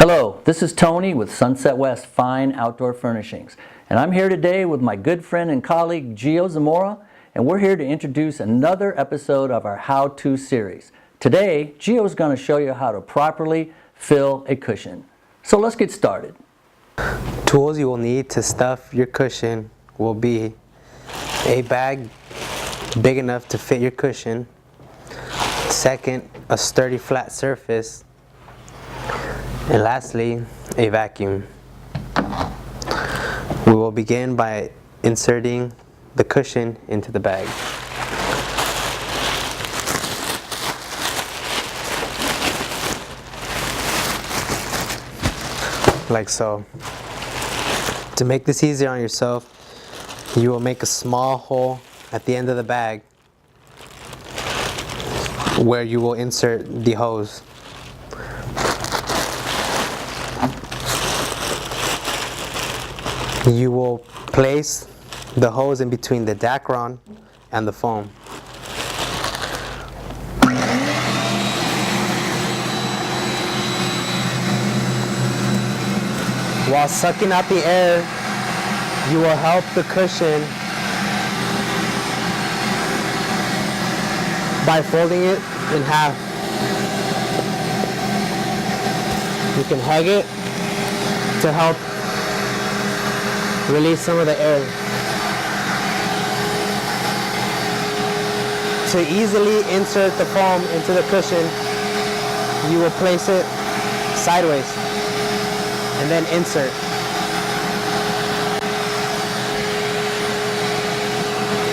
Hello, this is Tony with Sunset West Fine Outdoor Furnishings, and I'm here today with my good friend and colleague Gio Zamora, and we're here to introduce another episode of our how-to series. Today, Gio is going to show you how to properly fill a cushion. So let's get started. Tools you will need to stuff your cushion will be a bag big enough to fit your cushion. Second, a sturdy flat surface. And lastly, a vacuum. We will begin by inserting the cushion into the bag. Like so. To make this easier on yourself, you will make a small hole at the end of the bag where you will insert the hose. You will place the hose in between the Dacron and the foam. While sucking out the air, you will help the cushion by folding it in half. You can hug it to help release some of the air. To easily insert the foam into the cushion, you will place it sideways and then insert.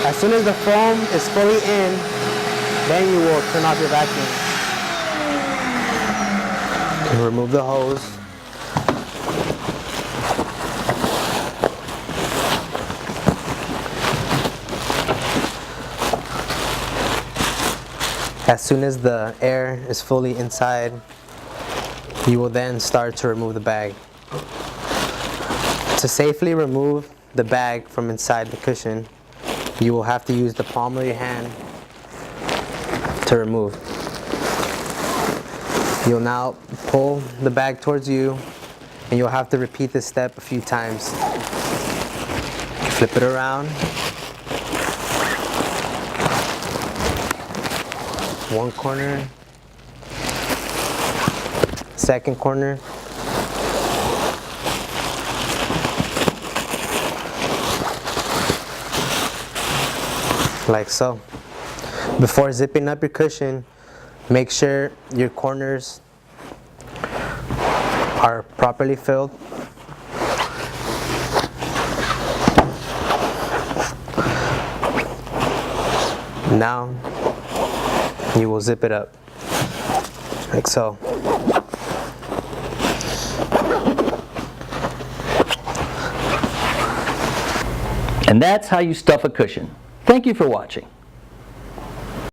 As soon as the foam is fully in, then you will turn off your vacuum. And remove the hose. As soon as the air is fully inside, you will then start to remove the bag. To safely remove the bag from inside the cushion, you will have to use the palm of your hand to remove. You'll now pull the bag towards you, and you'll have to repeat this step a few times. Flip it around. One corner, second corner, like so. Before zipping up your cushion, make sure your corners are properly filled. Now, you will zip it up, like so. And that's how you stuff a cushion. Thank you for watching.